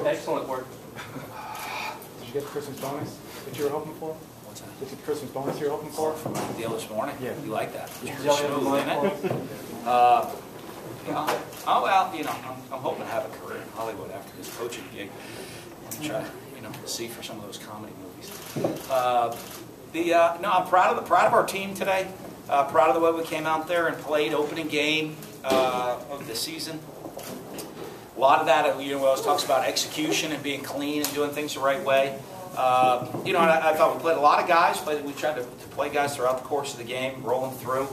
Excellent work. Did you get the Christmas bonus that you were hoping for? What's that? Did you get the Christmas bonus you were hoping for? From my deal this morning? Yeah. You like that? Yeah. Pretty smooth, isn't it? Yeah. Oh, well, you know, I'm hoping to have a career in Hollywood after this coaching gig. And try to, you know, see for some of those comedy movies. No, I'm proud of our team today. Proud of the way we came out there and played opening game of the season. A lot of that, you know, always talks about execution and being clean and doing things the right way. You know, and I thought we played a lot of guys, but we tried to play guys throughout the course of the game, rolling through.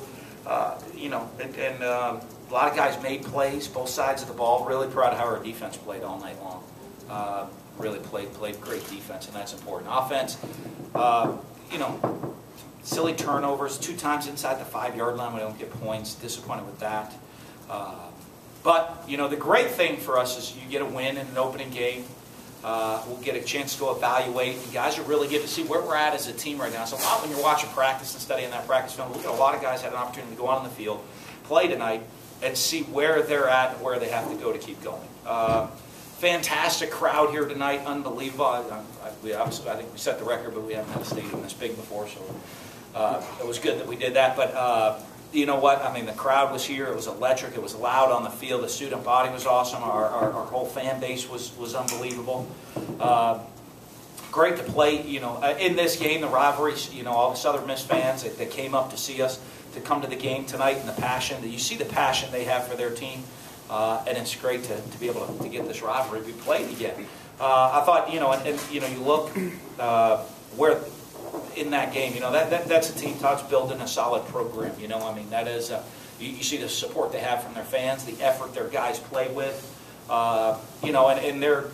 You know, and a lot of guys made plays, both sides of the ball. Really proud of how our defense played all night long. Really played great defense, and that's important. Offense, you know, silly turnovers, 2 times inside the 5-yard line. We don't get points. Disappointed with that. But, you know, the great thing for us is you get a win in an opening game. We'll get a chance to go evaluate. And guys are really good to see where we're at as a team right now. So a lot when you're watching practice and studying that practice film, look at a lot of guys had an opportunity to go out on the field, play tonight, and see where they're at and where they have to go to keep going. Fantastic crowd here tonight, unbelievable. I think we set the record, but we haven't had a stadium this big before, so it was good that we did that. But you know what? I mean, the crowd was here. It was electric. It was loud on the field. The student body was awesome. Our whole fan base was unbelievable. Great to play, you know, in this game, the rivalries, you know, all the Southern Miss fans that came up to see us, to come to the game tonight, and the passion. You see the passion they have for their team, and it's great to be able to get this rivalry be played again. I thought, you know, and you know, you look where in that game, you know, that's a team Todd's building a solid program. You know, I mean, that is you see the support they have from their fans, the effort their guys play with. You know, and they're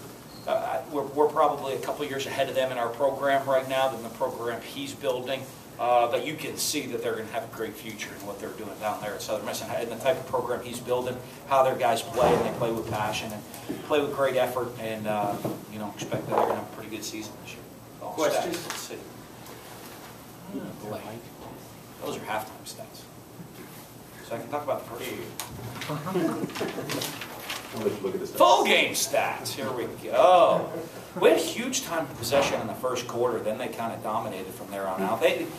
we're probably a couple years ahead of them in our program right now than the program he's building. But you can see that they're going to have a great future in what they're doing down there at Southern Miss, and the type of program he's building, how their guys play, and they play with passion and play with great effort, and you know, expect that they're going to have a pretty good season this year. Questions? Let's see. Oh, boy. Those are halftime stats. So I can talk about the first. Full game stats. Here we go. We had a huge time of possession in the first quarter. Then they kind of dominated from there on out. We didn't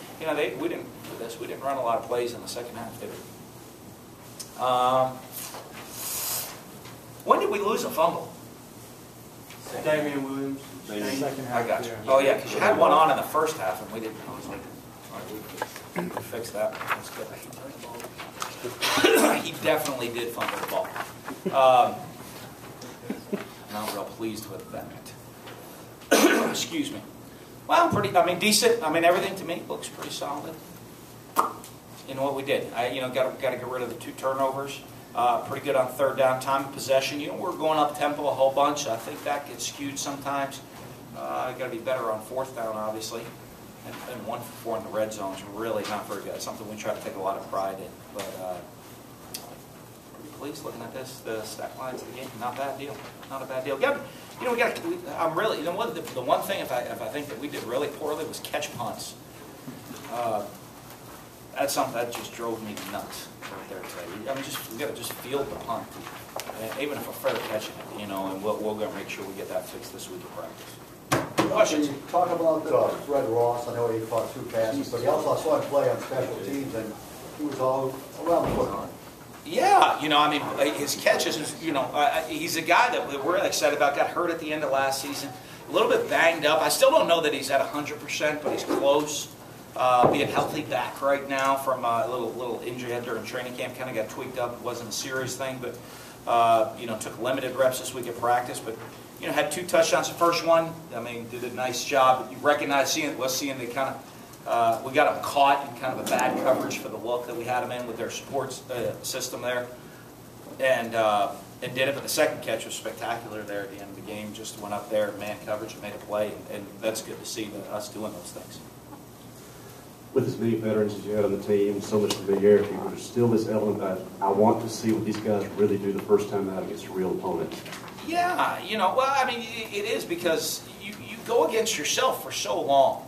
do this. We didn't run a lot of plays in the second half, did we? When did we lose a fumble? Damian Williams. Second half. I got you. Oh yeah, because you had one on in the first half, and we didn't. I was like, all right, we fixed that. That's good. He definitely did fumble the ball. And I'm real pleased with that. Excuse me. Well, I mean, decent. I mean, everything to me looks pretty solid. You know what we did? You know, got to get rid of the 2 turnovers. Pretty good on third down, time of possession. You know, we're going up tempo a whole bunch. I think that gets skewed sometimes. Got to be better on fourth down, obviously. And 1 for 4 in the red zone is really not very good. It's something we try to take a lot of pride in. But pretty pleased looking at this. The stat lines of the game, not a bad deal. Not a bad deal. Yeah, you know, I'm really. You know what? The one thing if I think that we did really poorly was catch punts. That's something that just drove me nuts right there today. I mean, we got to just field the punt, even if we're fair catching it, you know. And we're going to make sure we get that fixed this week of practice. Questions? You talk about Fred Ross. I know he caught 2 passes, but he also saw him play on special teams, and he was all around the football. Yeah, you know, I mean, his catches, you know, he's a guy that we're really excited about. Got hurt at the end of last season, a little bit banged up. I still don't know that he's at 100%, but he's close. Being healthy back right now from a little injury during training camp, kind of got tweaked up. It wasn't a serious thing, but you know, took limited reps this week at practice, but you know, had 2 touchdowns. The first one, I mean, did a nice job. You recognize seeing the kind of we got him caught in kind of a bad coverage for the look that we had him in with their support system there, and did it. But the second catch was spectacular there at the end of the game. Just went up there, man coverage, and made a play, and that's good to see us doing those things. With as many veterans as you had on the team, so much familiarity, there's still this element that I want to see what these guys really do the first time out against a real opponent. Yeah, you know, well, I mean, it is because you go against yourself for so long,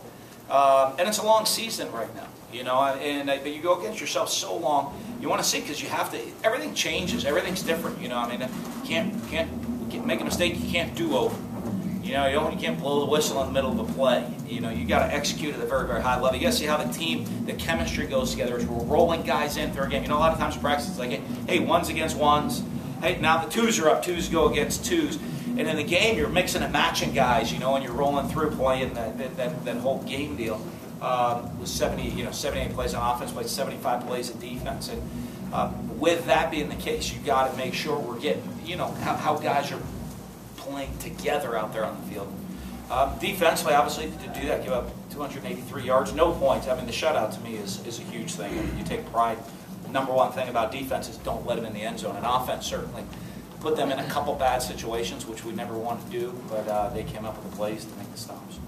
and it's a long season right now, you know, but you go against yourself so long, you want to see because you have to. Everything changes, everything's different, you know. I mean, you can't make a mistake, you can't do over. You know, you can't blow the whistle in the middle of a play. You know, you got to execute at a very, very high level. You got to see how the team, the chemistry goes together as we're rolling guys in through a game. You know, a lot of times practice is like, hey, ones against ones. Hey, now the twos are up. Twos go against twos. And in the game, you're mixing and matching guys, you know, and you're rolling through playing that whole game deal. With 78 plays on offense, played 75 plays in defense. And with that being the case, you got to make sure we're getting, you know, how guys are playing together out there on the field. Defensively, obviously, to do that, give up 283 yards, no points. I mean, the shutout to me is a huge thing. I mean, you take pride. Number one thing about defense is don't let them in the end zone. And offense certainly put them in a couple bad situations, which we never wanted to do, but they came up with the plays to make the stops.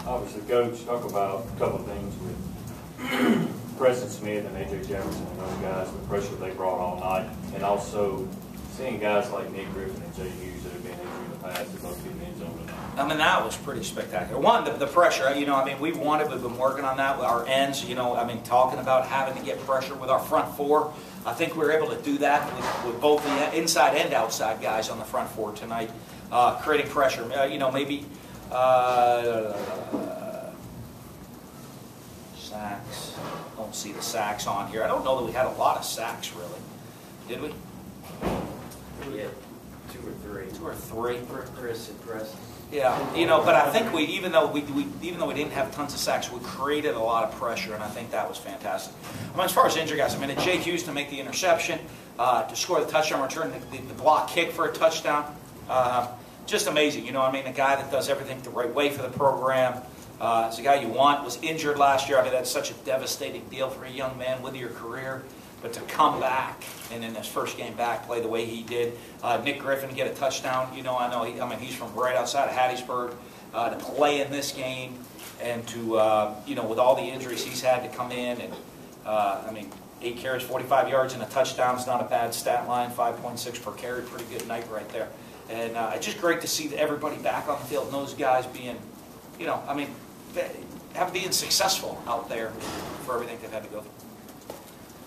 Obviously, Coach, talk about a couple of things with Preston Smith and A.J. Jefferson and those guys, the pressure they brought all night, and also seeing guys like Nick Griffin and Jay Hughes that have been injured in the past that both get in the end zone tonight. I mean, that was pretty spectacular. One, the pressure, you know, I mean, we've been working on that with our ends, you know, I mean, talking about having to get pressure with our front four. I think we were able to do that with both the inside and outside guys on the front four tonight, creating pressure. You know, maybe sacks. Don't see the sacks on here. I don't know that we had a lot of sacks, really. Did we? Yeah, 2 or 3. 2 or 3. For Chris and Preston. Yeah, you know, but I think even though we didn't have tons of sacks, we created a lot of pressure, and I think that was fantastic. I mean, as far as injury guys, I mean, Jay Hughes to make the interception, to score the touchdown return, the block kick for a touchdown, just amazing. You know, I mean, a guy that does everything the right way for the program. It's a guy you want. Was injured last year. I mean, that's such a devastating deal for a young man with your career. But to come back and in his first game back play the way he did, Nick Griffin get a touchdown. You know, I mean, he's from right outside of Hattiesburg. To play in this game and to you know, with all the injuries he's had to come in and I mean, 8 carries, 45 yards and a touchdown is not a bad stat line. 5.6 per carry, pretty good night right there. And it's just great to see everybody back on the field and those guys being, you know, I mean, being successful out there for everything they've had to go through.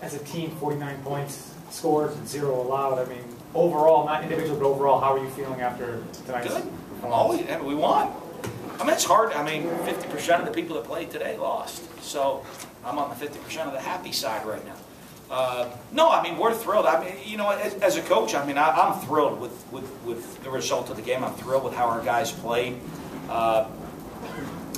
As a team, 49 points scored, 0 allowed. I mean, overall, not individual, but overall, how are you feeling after tonight's Good. performance? We won. I mean, it's hard. I mean, 50% of the people that played today lost. So I'm on the 50% of the happy side right now. No, I mean, we're thrilled. I mean, you know, as a coach, I mean, I'm thrilled with the result of the game. I'm thrilled with how our guys played.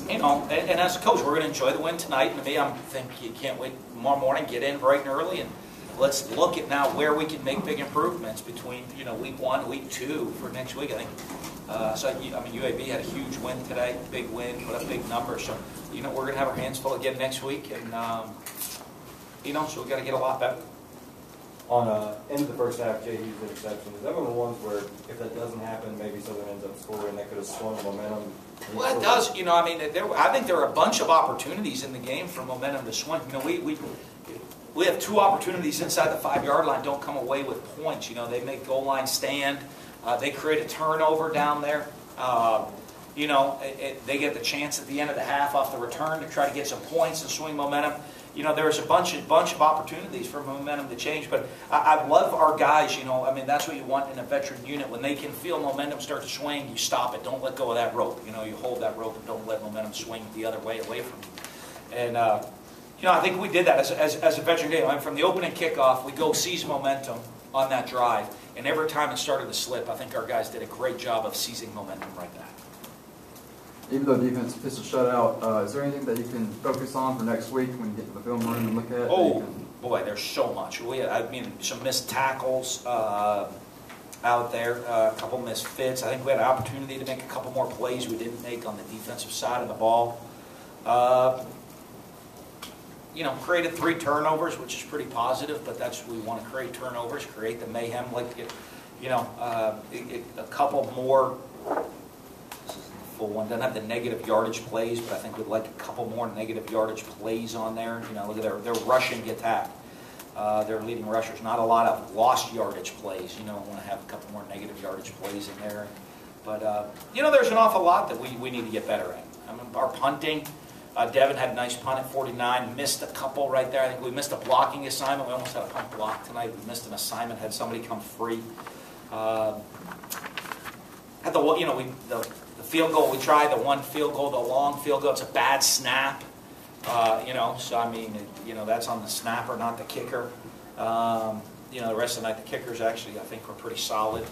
You know, and as a coach, we're going to enjoy the win tonight. And to me, I'm thinking you can't wait tomorrow morning, get in bright and early, and let's look at now where we can make big improvements between, you know, week 1 and week 2 for next week. I think. So I mean, UAB had a huge win today, big win, put up big numbers. So you know, we're going to have our hands full again next week, and you know, so we got to get a lot better. On end of the first half, Jay Hughes interception. Is that one of the ones where if that doesn't happen, maybe Southern ends up scoring? That could have swung momentum. Well, it does. You know, I mean, I think there are a bunch of opportunities in the game for momentum to swing. You know, we have 2 opportunities inside the 5-yard line. Don't come away with points. You know, they make goal line stand. They create a turnover down there. You know, they get the chance at the end of the half off the return to try to get some points and swing momentum. You know, there's a bunch of opportunities for momentum to change. But I love our guys, you know. I mean, that's what you want in a veteran unit. When they can feel momentum start to swing, you stop it. Don't let go of that rope. You know, you hold that rope and don't let momentum swing the other way away from you. And, you know, I think we did that as a veteran game. I mean, from the opening kickoff, we go seize momentum on that drive. And every time it started to slip, I think our guys did a great job of seizing momentum right back. Even though defense pitched a shutout, is there anything that you can focus on for next week when you get to the film room and look at? Oh, boy, there's so much. I mean, some missed tackles out there, a couple missed fits. I think we had an opportunity to make a couple more plays we didn't make on the defensive side of the ball. You know, created 3 turnovers, which is pretty positive, but that's we want to create turnovers, create the mayhem. Like, you know, a couple more. This is the full one. Doesn't have the negative yardage plays, but I think we'd like a couple more negative yardage plays on there. You know, look at their rushing attack. Their leading rushers. Not a lot of lost yardage plays. You know, we want to have a couple more negative yardage plays in there. But you know, there's an awful lot that we need to get better at. I mean, our punting. Devin had a nice punt at 49, missed a couple right there. I think we missed a blocking assignment. We almost had a punt block tonight. We missed an assignment, had somebody come free. Had the field goal we tried, the one field goal, the long field goal, it's a bad snap. So I mean, that's on the snapper, not the kicker. The rest of the night, the kickers actually, I think, were pretty solid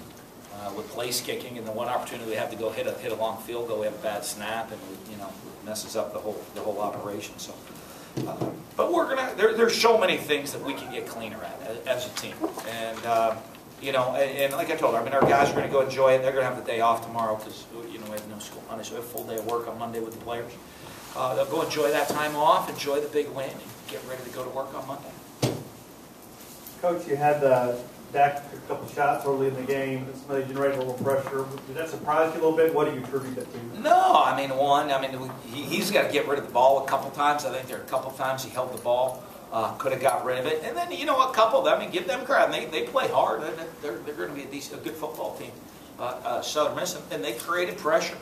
with place kicking. And the one opportunity we have to go hit a long field goal, we have a bad snap, and it messes up the whole operation. So, but we're gonna. There's so many things that we can get cleaner at as a team, and and like I told her, I mean, our guys are going to go enjoy it. They're going to have the day off tomorrow because we have no school Monday, so we have a full day of work on Monday with the players. They'll go enjoy that time off, enjoy the big win, and get ready to go to work on Monday. Coach, you had Dak took a couple shots early in the game. Somebody generated a little pressure. Did that surprise you a little bit? What do you attribute that to? No, I mean, he's got to get rid of the ball a couple times. I think there are a couple times he held the ball, could have got rid of it. And then, a couple, give them credit. They play hard. They're going to be a good football team, Southern Miss. And they created pressure,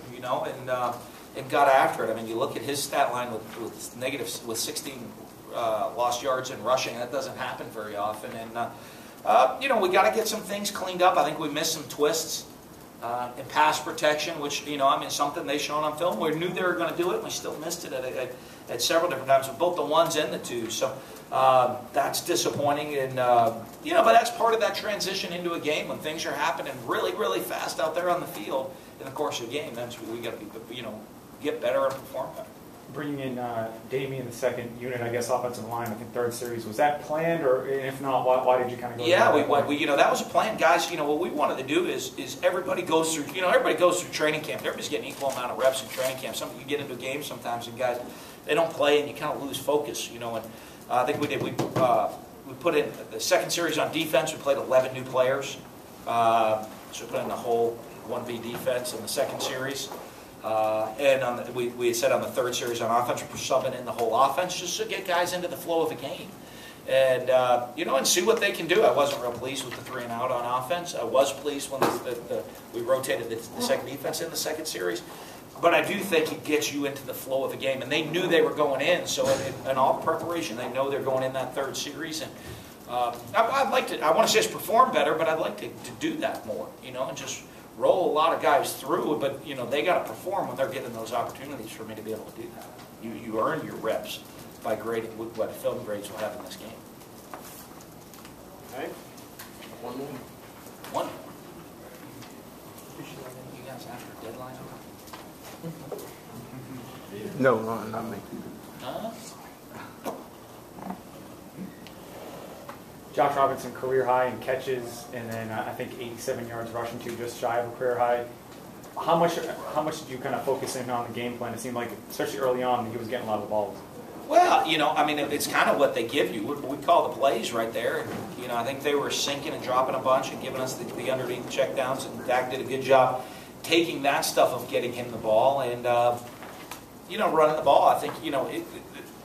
and got after it. I mean, you look at his stat line with 16 lost yards in rushing. That doesn't happen very often. And, we got to get some things cleaned up. I think we missed some twists in pass protection, which, something they shown on film. We knew they were going to do it, and we still missed it at several different times, with both the ones and the twos. So that's disappointing. And, but that's part of that transition into a game when things are happening really, really fast out there on the field in the course of the game. That's what we got to be, get better and perform better. Bringing in Damien, the second unit, I guess, offensive line, I think third series, was that planned, or if not, why did you kind of go? Yeah, that was a plan, guys. What we wanted to do is everybody goes through, training camp. Everybody's getting equal amount of reps in training camp. You get into a game sometimes, and guys, they don't play, and you kind of lose focus. And I think we did. We put in the second series on defense. We played 11 new players, so we put in the whole 1v defense in the second series. And we had said on the third series on offense, we're subbing in the whole offense just to get guys into the flow of the game. And, and see what they can do. I wasn't real pleased with the 3 and out on offense. I was pleased when we rotated the second defense in the second series. But I do think it gets you into the flow of the game. And they knew they were going in, so in all preparation, they know they're going in that third series. And I want to say it's performed better, but I'd like to do that more, and just roll a lot of guys through, but they got to perform when they're getting those opportunities for me to be able to do that. You earn your reps by grading what film grades will have in this game. Okay. One more. One. You guys after a deadline? No, not me. Josh Robinson, career high in catches, and then I think 87 yards rushing, just shy of a career high. How much did you kind of focus in on the game plan? It seemed like, especially early on, he was getting a lot of balls. Well, it's kind of what they give you. We call the plays right there. And, I think they were sinking and dropping a bunch and giving us the underneath checkdowns, and Dak did a good job taking that stuff of getting him the ball and, running the ball. I think,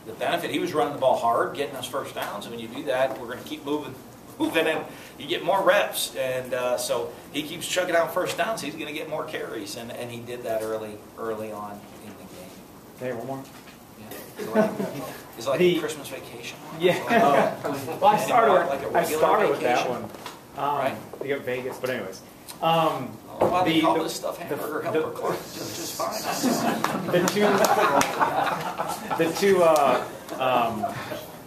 the benefit, he was running the ball hard, getting us first downs. And when you do that, we're going to keep moving, and you get more reps. And so he keeps chugging out first downs. He's going to get more carries, and he did that early on in the game. Hey, one more. Yeah. It's like a Christmas vacation. Yeah. Well, I started with that one. Right. You got Vegas, but anyways. Why they call this stuff hamburger helper Clark? Just fine. the two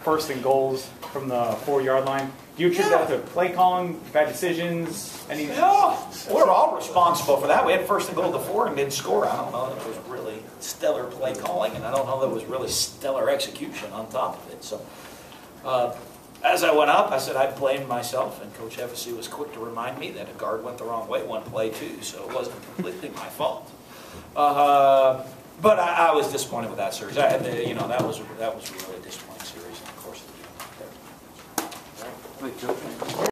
first and goals from the 4-yard line. Do you attribute that to play calling, bad decisions? No, we're all responsible for that. We had first and goal to 4 and didn't score. I don't know that it was really stellar play calling, and I don't know that it was really stellar execution on top of it. So, as I went up, I said I blamed myself, and Coach Hevesy was quick to remind me that a guard went the wrong way one play too, so it wasn't completely my fault. But I was disappointed with that series. That was a really disappointing series in the course of the game. Thank you.